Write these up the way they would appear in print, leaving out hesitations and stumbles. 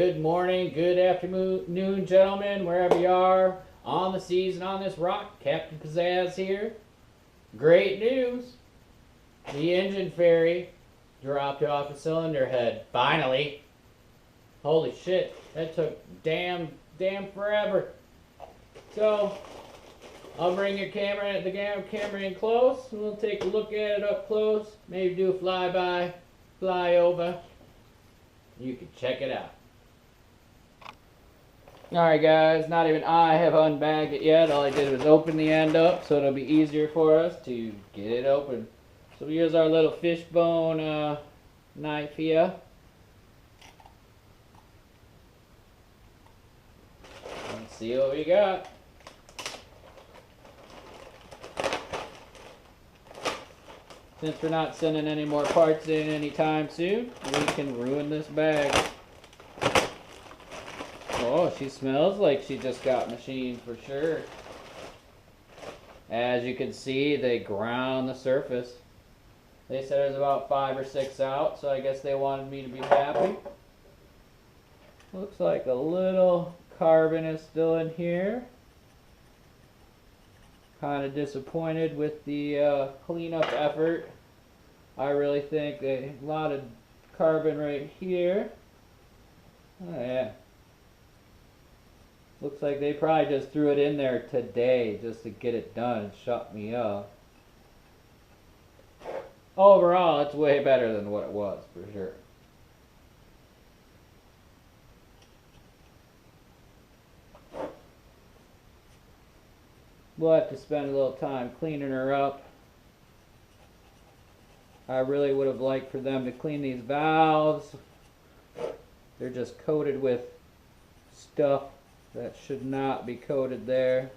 Good morning, good afternoon, gentlemen, wherever you are on the seas and on this rock. Captain Pizzazz here. Great news. The engine fairy dropped off a cylinder head. Finally. Holy shit. That took damn forever. So, I'll bring the camera in close. We'll take a look at it up close. Maybe do a flyby, fly over. You can check it out. Alright guys, not even I have unbagged it yet. All I did was open the end up so it'll be easier for us to get it open. So here's our little fishbone knife here. Let's see what we got. Since we're not sending any more parts in anytime soon, we can ruin this bag. Oh, she smells like she just got machined for sure. As you can see, they ground the surface. They said there's about 5 or 6 out, so I guess they wanted me to be happy. Looks like a little carbon is still in here. Kind of disappointed with the cleanup effort. I really think a lot of carbon right here. Oh yeah. Looks like they probably just threw it in there today just to get it done and shut me up. Overall, it's way better than what it was, for sure. We'll have to spend a little time cleaning her up. I really would have liked for them to clean these valves. They're just coated with stuff that should not be coated there.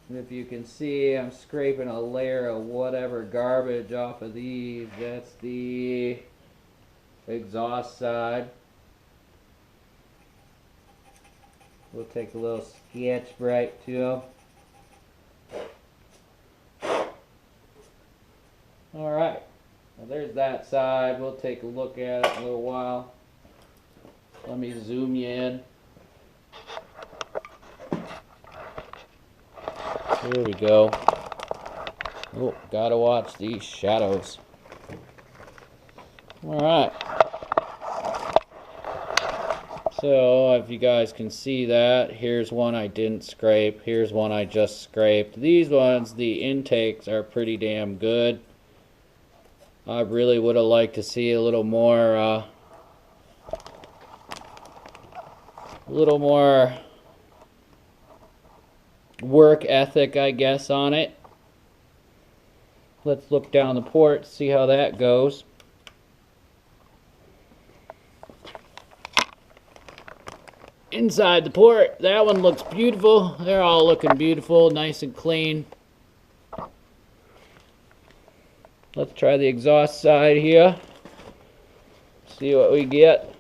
And if you can see, I'm scraping a layer of whatever garbage off of these. That's the exhaust side. We'll take a little Scotch-Brite too. Alright, well there's that side. We'll take a look at it in a little while. Let me zoom you in. Here we go. Oh, gotta watch these shadows. Alright. So, if you guys can see that, here's one I didn't scrape. Here's one I just scraped. These ones, the intakes are pretty damn good. I really would have liked to see a little more work ethic, I guess, on it. Let's look down the port, see how that goes. Inside the port, that one looks beautiful. They're all looking beautiful, nice and clean. Let's try the exhaust side here. See what we get.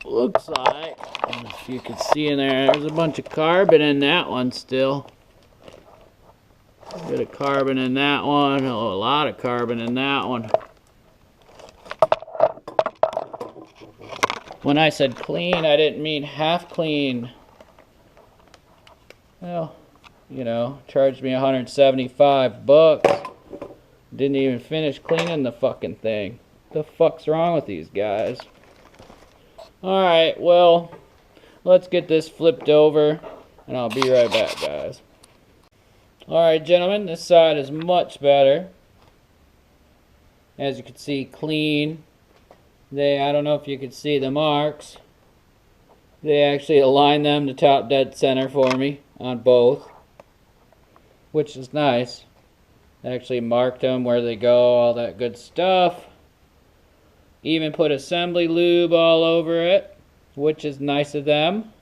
Looks like, if you can see in there's a bunch of carbon in that one still. A bit of carbon in that one. Oh, a lot of carbon in that one. When I said clean, I didn't mean half clean. Well, you know, charged me 175 bucks. Didn't even finish cleaning the fucking thing. The fuck's wrong with these guys? Alright, well, let's get this flipped over, and I'll be right back, guys. Alright, gentlemen, this side is much better. As you can see, clean. I don't know if you can see the marks. They actually align them to top dead center for me on both, which is nice. Actually marked them where they go, all that good stuff. Even put assembly lube all over it, which is nice of them.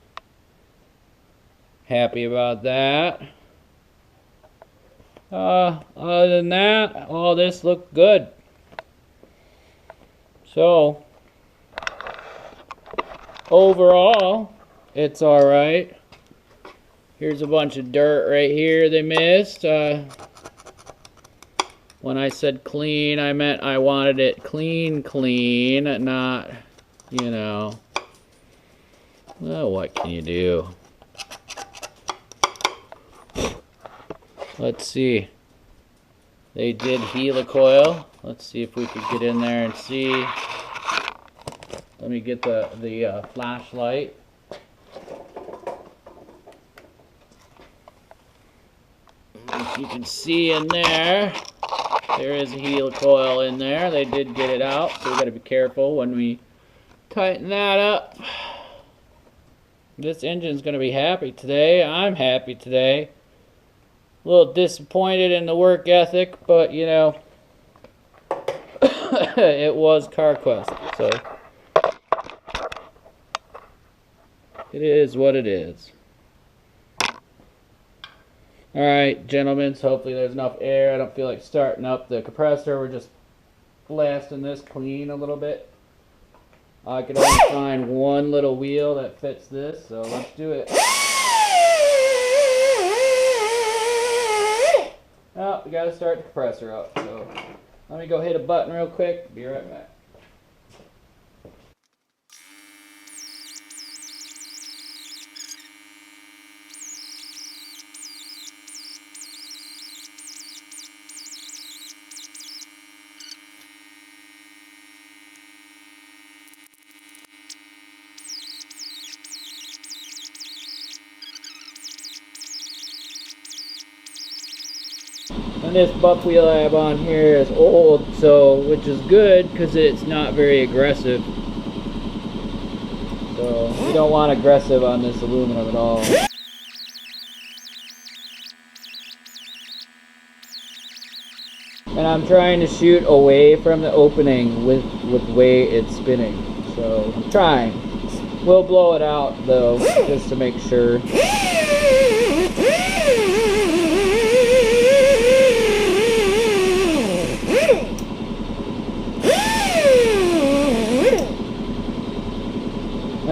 Happy about that. Other than that, all this looked good. So, overall, it's alright. Here's a bunch of dirt right here they missed. When I said clean, I meant I wanted it clean, not, you know. Well, what can you do? Let's see. They did helicoil. Let's see if we could get in there and see. Let me get the flashlight. If you can see in there, there is a helicoil in there. They did get it out, so we got to be careful when we tighten that up. This engine's going to be happy today. I'm happy today. A little disappointed in the work ethic, but you know, it was CarQuest, so it is what it is. Alright, gentlemen, so hopefully there's enough air. I don't feel like starting up the compressor. We're just blasting this clean a little bit. I could only find one little wheel that fits this, so let's do it. Oh, we gotta start the compressor up, so let me go hit a button real quick. Be right back. And this buck wheel I have on here is old, so which is good because it's not very aggressive. So you don't want aggressive on this aluminum at all. And I'm trying to shoot away from the opening with the way it's spinning. So I'm trying. We'll blow it out though, just to make sure.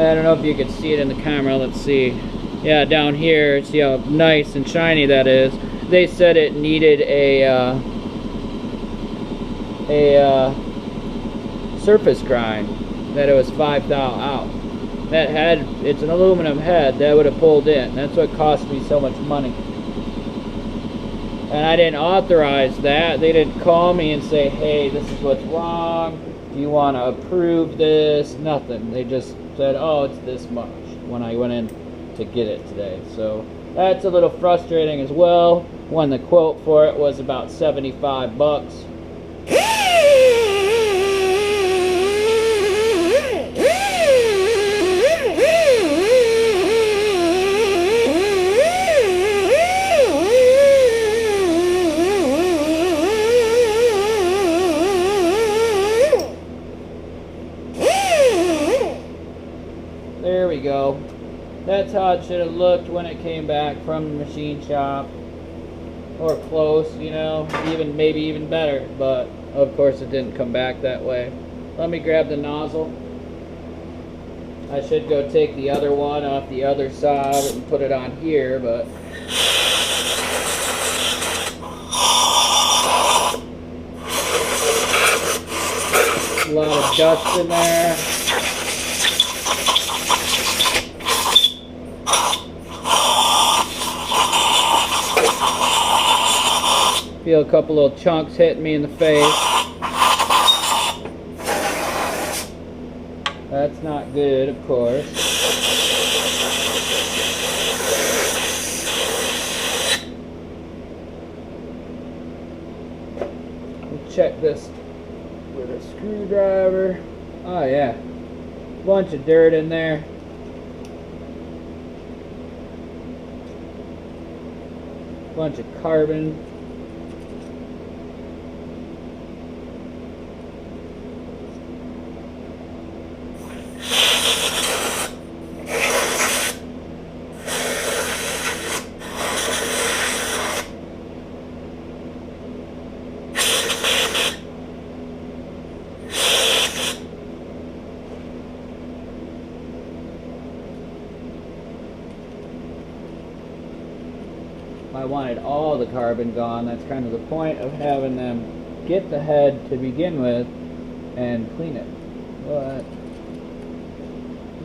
I don't know if you can see it in the camera. Let's see. Yeah, down here, see how nice and shiny that is. They said it needed a surface grind, that it was 5 thou out. That head, it's an aluminum head, that would have pulled in. That's what cost me so much money. And I didn't authorize that. They didn't call me and say, hey, this is what's wrong. Do you want to approve this? Nothing. They just said, oh, it's this much when I went in to get it today. So that's a little frustrating as well, when the quote for it was about 75 bucks. There we go. That's how it should have looked when it came back from the machine shop. Or close, you know, maybe even better, but of course it didn't come back that way. Let me grab the nozzle. I should go take the other one off the other side and put it on here, but a lot of dust in there. Feel a couple little chunks hitting me in the face. That's not good, of course. We'll check this with a screwdriver. Oh yeah, bunch of dirt in there. Bunch of carbon. I wanted all the carbon gone. That's kind of the point of having them get the head to begin with and clean it. But,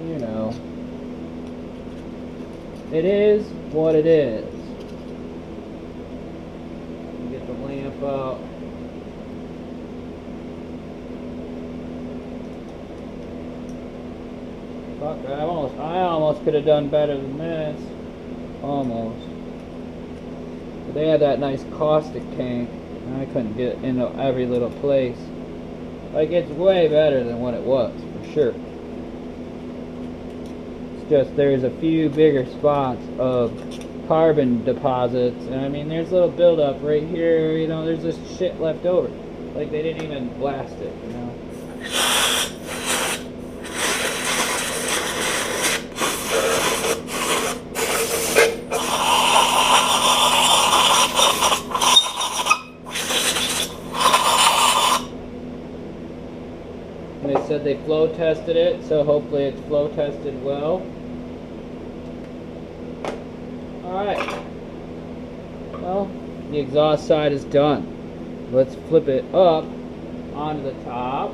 you know, it is what it is. Get the lamp out. Fuck, I almost could have done better than this. Almost. But they had that nice caustic tank, and I couldn't get it into every little place. Like, it's way better than what it was, for sure. It's just there's a few bigger spots of carbon deposits, and I mean, there's a little buildup right here, you know, there's just shit left over. Like, they didn't even blast it, you know. And they said they flow tested it, so hopefully it's flow tested well. Alright. Well, the exhaust side is done. Let's flip it up onto the top,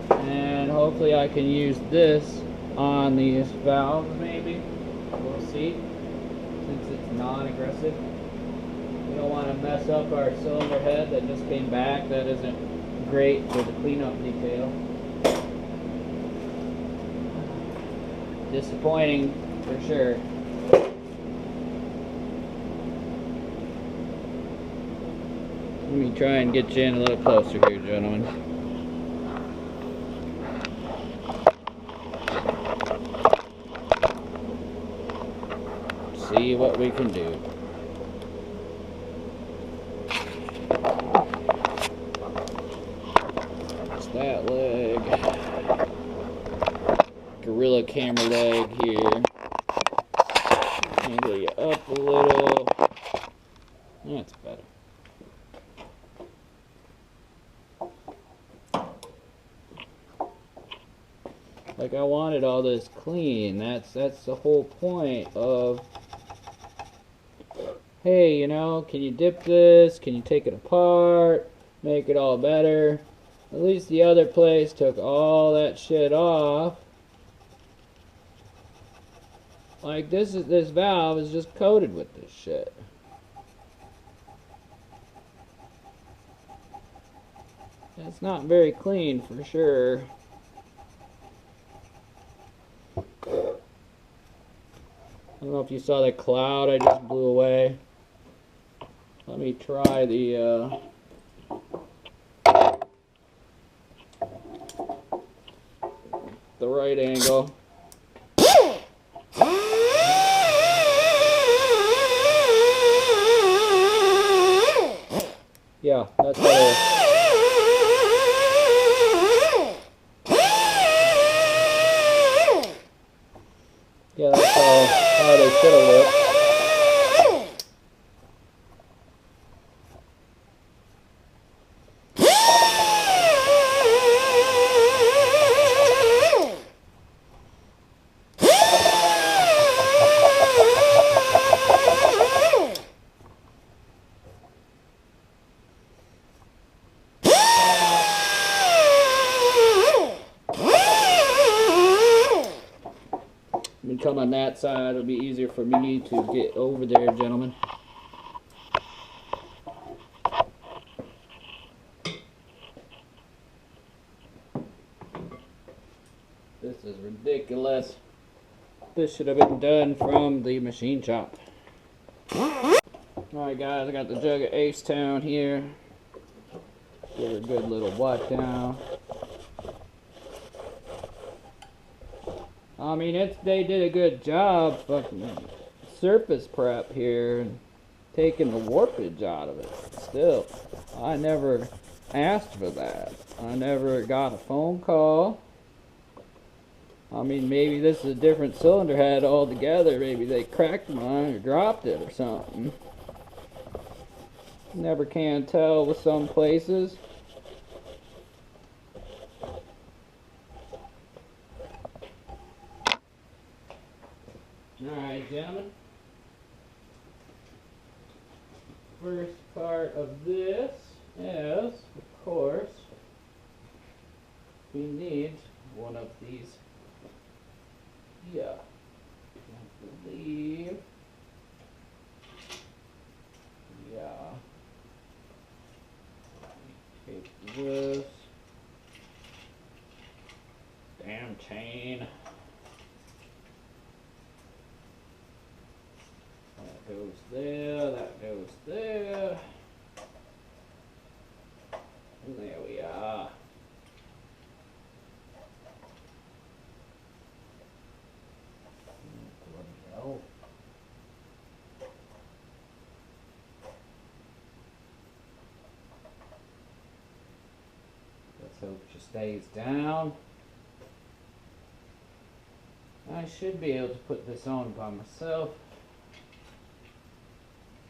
and hopefully I can use this on these valves maybe. We'll see, since it's non-aggressive. We don't want to mess up our cylinder head that just came back. That isn't great for the cleanup detail. Disappointing for sure. Let me try and get you in a little closer here, gentlemen. See what we can do. It's that leg. Gorilla camera leg here. Angle you up a little. That's better. Like, I wanted all this clean. That's the whole point of, hey, you know, can you dip this? Can you take it apart? Make it all better? At least the other place took all that shit off. Like, this valve is just coated with this shit. It's not very clean for sure. I don't know if you saw the cloud I just blew away. Let me try the right angle. Yeah, that's how how they should have looked. Come on that side, it'll be easier for me to get over there, gentlemen. This is ridiculous. This should have been done from the machine shop. Alright guys, I got the jug of Acetown here. Give her a good little wipe down. I mean, they did a good job fucking surface prep here and taking the warpage out of it. Still, I never asked for that. I never got a phone call. I mean, maybe this is a different cylinder head altogether. Maybe they cracked mine or dropped it or something. Never can tell with some places. Alright, gentlemen. First part of this is, of course, we need one of these. Yeah, I believe. Yeah. Let me take this. Damn chain. That goes there, that goes there. And there we are. Bloody hell. Let's hope she stays down. I should be able to put this on by myself.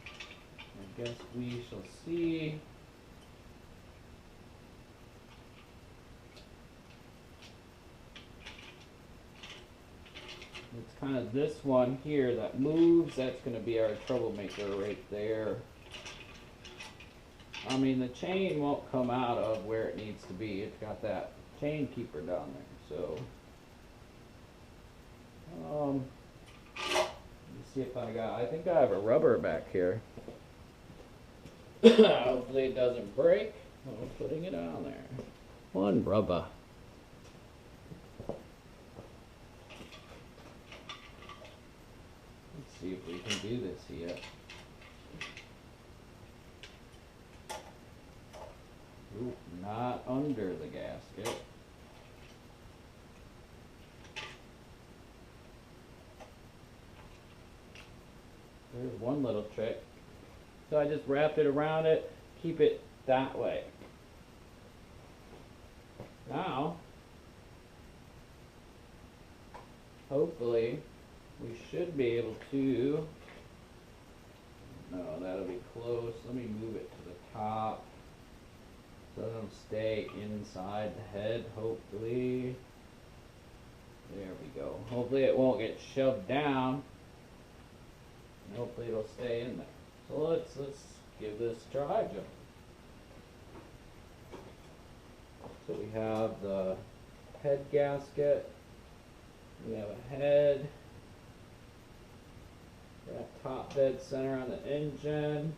I guess we shall see. It's kind of this one here that moves. That's going to be our troublemaker right there. I mean, the chain won't come out of where it needs to be. It's got that chain keeper down there. So, let me see if I think I have a rubber back here. Hopefully it doesn't break. I'm putting it on there. One rubber. Let's see if we can do this yet. Ooh, not under the gasket. There's one little trick. So I just wrapped it around it, keep it that way. Now, hopefully, we should be able to, no, that'll be close. Let me move it to the top so it'll stay inside the head, hopefully. There we go. Hopefully it won't get shoved down. And hopefully it'll stay in there. So let's give this a try, Joe. So we have the head gasket. We have a head. We have top dead center on the engine.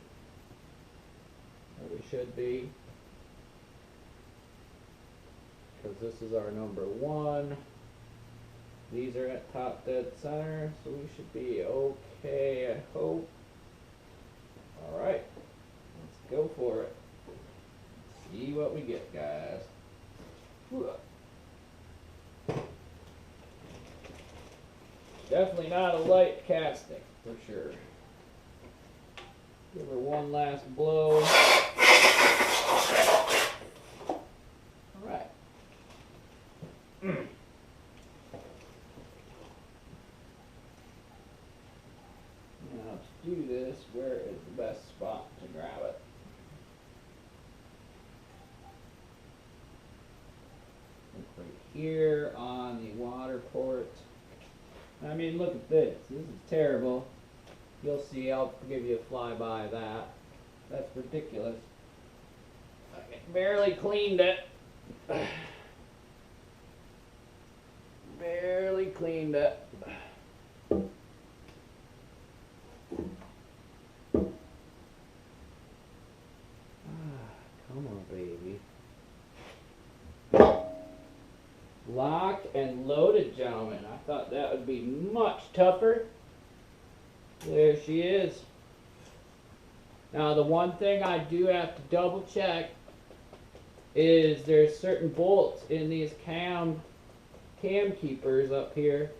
Where we should be. Because this is our number 1. These are at top dead center, so we should be okay, I hope. Alright, let's go for it. See what we get, guys. Definitely not a light casting, for sure. Give her one last blow. Alright. Now to do this, where is the best spot to grab it? Right here on the water port. I mean, look at this. This is terrible. You'll see, I'll give you a flyby of that. That's ridiculous. I barely cleaned it. Barely cleaned it. Come on, baby. Locked and loaded, gentlemen. I thought that would be much tougher. There she is. Now, the one thing I do have to double check is there's certain bolts in these cam keepers up here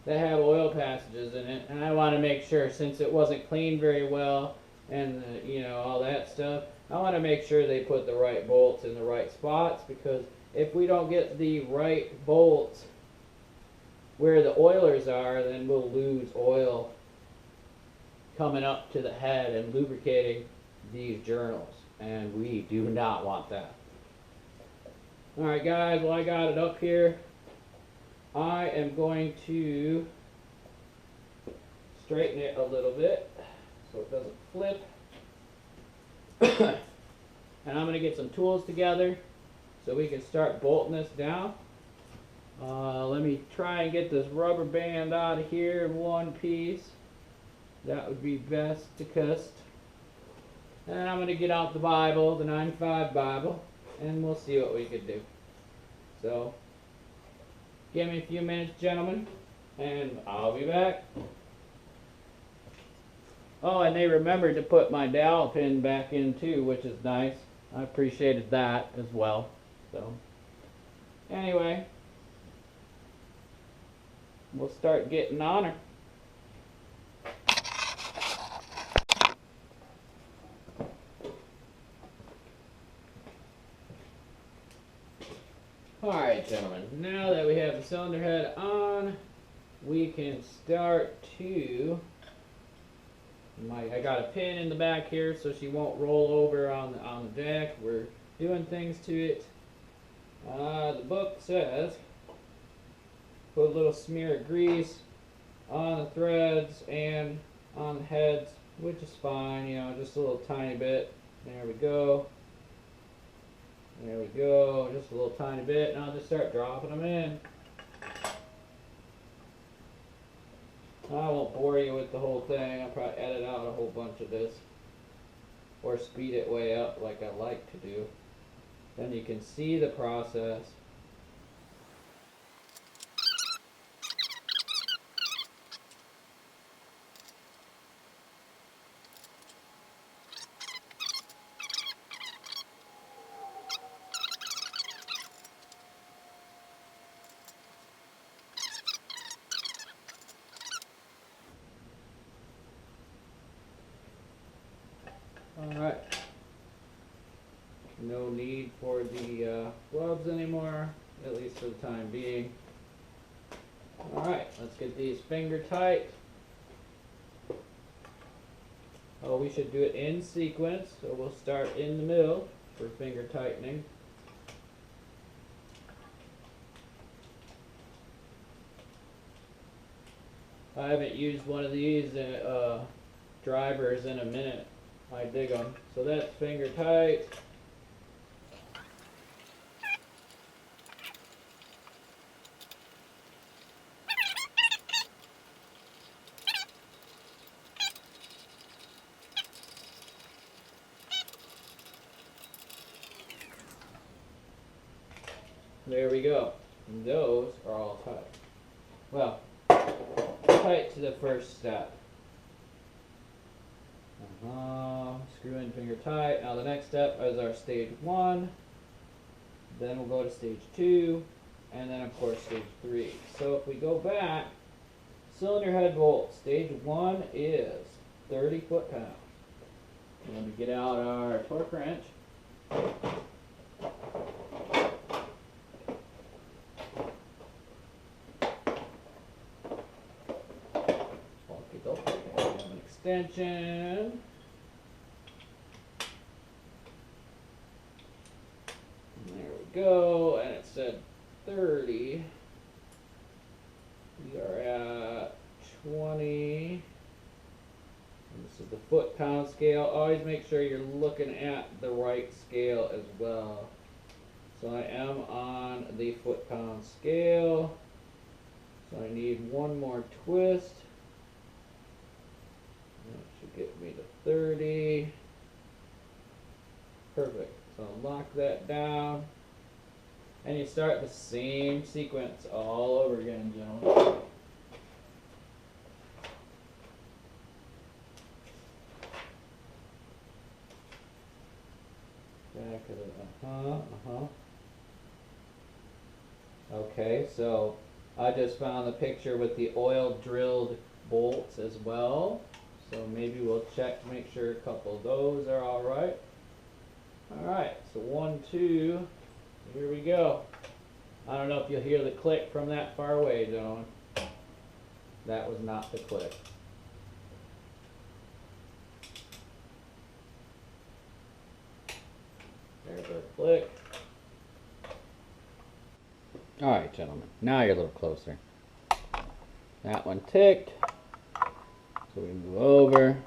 that have oil passages in it, and I want to make sure, since it wasn't cleaned very well and you know, all that stuff, I want to make sure they put the right bolts in the right spots, because if we don't get the right bolts where the oilers are, then we'll lose oil coming up to the head and lubricating these journals, and we do not want that. Alright guys, well, I got it up here. I am going to straighten it a little bit so it doesn't flip. and I'm going to get some tools together so we can start bolting this down. Let me try and get this rubber band out of here in one piece. That would be best to cust. And I'm going to get out the Bible, the 9-5 Bible, and we'll see what we could do. So, give me a few minutes, gentlemen, and I'll be back. Oh, and they remembered to put my dowel pin back in too, which is nice. I appreciated that as well. So, anyway, we'll start getting on her. Alright, gentlemen, now that we have the cylinder head on, we can start to... I got a pin in the back here so she won't roll over on the deck. We're doing things to it. The book says put a little smear of grease on the threads and on the heads, which is fine, you know, just a little tiny bit. There we go. There we go, just a little tiny bit, and I'll just start dropping them in. I won't bore you with the whole thing. I'll probably edit out a whole bunch of this, or speed it way up like I like to do. Then you can see the process. Alright, no need for the gloves anymore, at least for the time being. Alright, let's get these finger tight. Oh, we should do it in sequence, so we'll start in the middle for finger tightening. I haven't used one of these drivers in a minute. I dig them. So that's finger tight. There we go. And those are all tight. Well, tight to the first step. Screw in finger tight. Now the next step is our stage 1. Then we'll go to stage 2. And then of course stage 3. So if we go back, cylinder head bolt, stage 1 is 30 foot-pounds. And we get out our torque wrench. Extension. There we go, and it said 30. We are at 20. And this is the foot-pound scale. Always make sure you're looking at the right scale as well. So I am on the foot-pound scale. So I need one more twist. That should get me to 30. Perfect. So lock that down. And you start the same sequence all over again, gentlemen. Back of the, Okay, so I just found the picture with the oil drilled bolts as well. So maybe we'll check to make sure a couple of those are all right. All right, so 1, 2, here we go. I don't know if you'll hear the click from that far away, gentlemen. That was not the click. There's our click. All right, gentlemen, now you're a little closer. That one ticked. So we move over.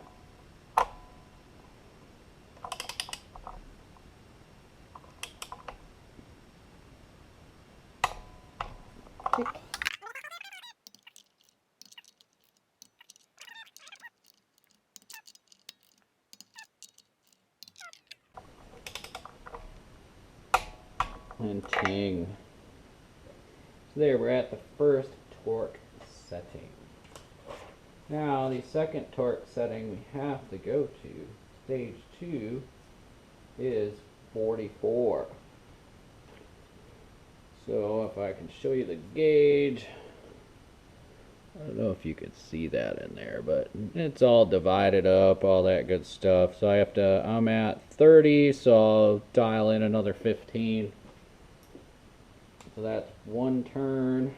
And ting. So there, we're at the first torque setting. Now, the second torque setting we have to go to, stage 2, is 44. So if I can show you the gauge, I don't know if you can see that in there, but it's all divided up, all that good stuff. So I'm at 30, so I'll dial in another 15. So that's one turn.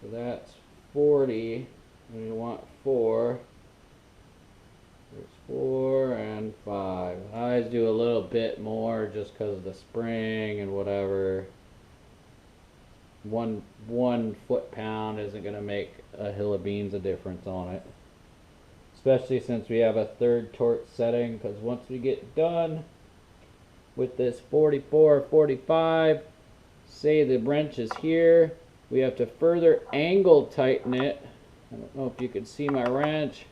So that's 40, and you want 4. There's 4 and 5. I always do a little bit more just because of the spring and whatever. One foot-pound isn't going to make a hill of beans a difference on it. Especially since we have a third torque setting, because once we get done with this 44, 45, say the wrench is here, we have to further angle tighten it. I don't know if you can see my wrench,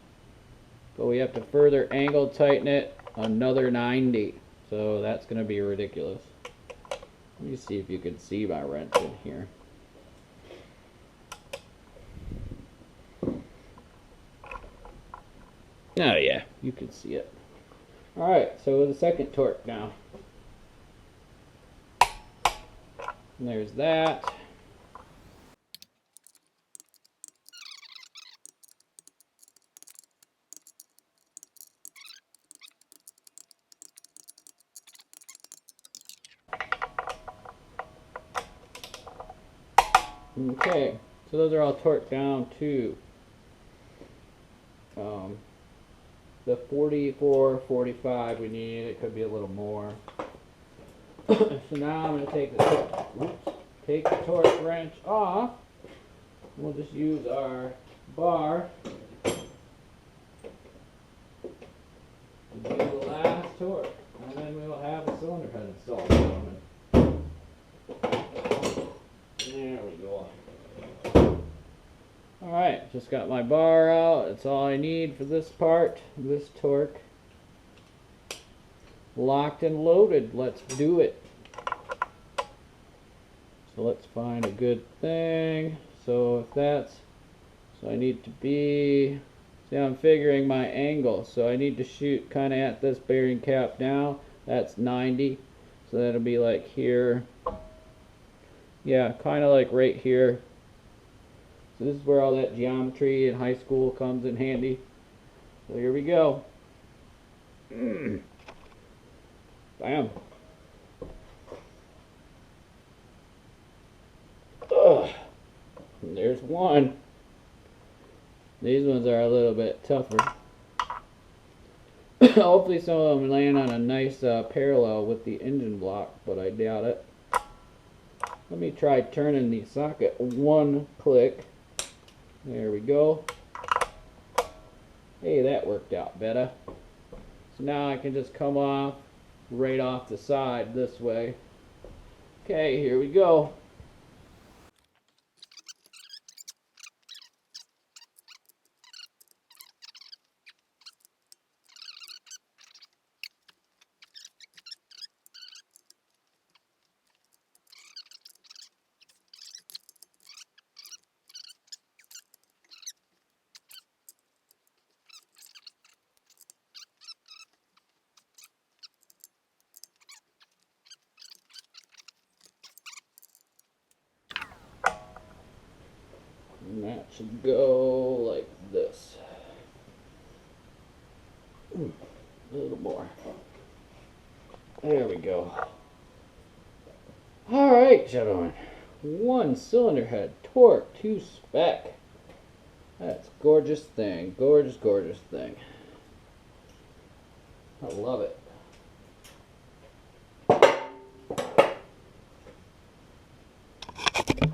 but we have to further angle tighten it another 90. So that's going to be ridiculous. Let me see if you can see my wrench in here. Oh yeah, you can see it. Alright, so the second torque now. And there's that. Okay, so those are all torqued down to the 44, 45 we need. It could be a little more. So now I'm going to take the torque wrench off. We'll just use our bar to do the last torque, and then we will have a cylinder head installed. There we go. Alright, just got my bar out. That's all I need for this part, this torque. Locked and loaded. Let's do it. So let's find a good thing. So I need to be, see, I'm figuring my angle. So I need to shoot kind of at this bearing cap now. That's 90. So that'll be like here. Yeah, kind of like right here. So this is where all that geometry in high school comes in handy. So here we go. Bam. Ugh. There's one. These ones are a little bit tougher. Hopefully some of them land on a nice parallel with the engine block, but I doubt it. Let me try turning the socket one click. There we go. Hey, that worked out better. So now I can just come off right off the side this way. Okay, here we go. And that should go like this. A little more. There we go. Alright, gentlemen. One cylinder head, torque to spec. That's a gorgeous thing. Gorgeous, gorgeous thing. I love it.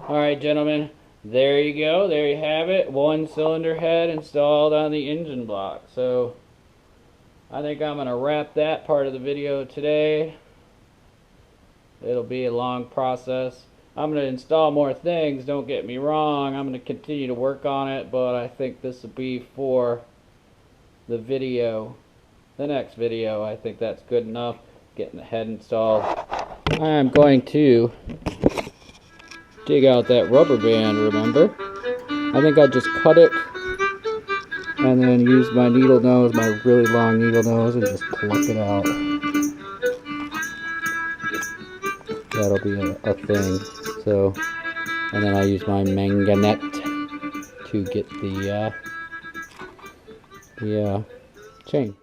Alright, gentlemen. There you go. There you have it. One cylinder head installed on the engine block. So I think I'm going to wrap that part of the video today. It'll be a long process. I'm going to install more things, don't get me wrong. I'm going to continue to work on it, but I think this will be for the video. The next video, I think that's good enough. Getting the head installed. I'm going to dig out that rubber band, remember? I think I'll just cut it and then use my needle nose, my really long needle nose, and just pluck it out. That'll be a thing. So, and then I use my mangonette to get the chain.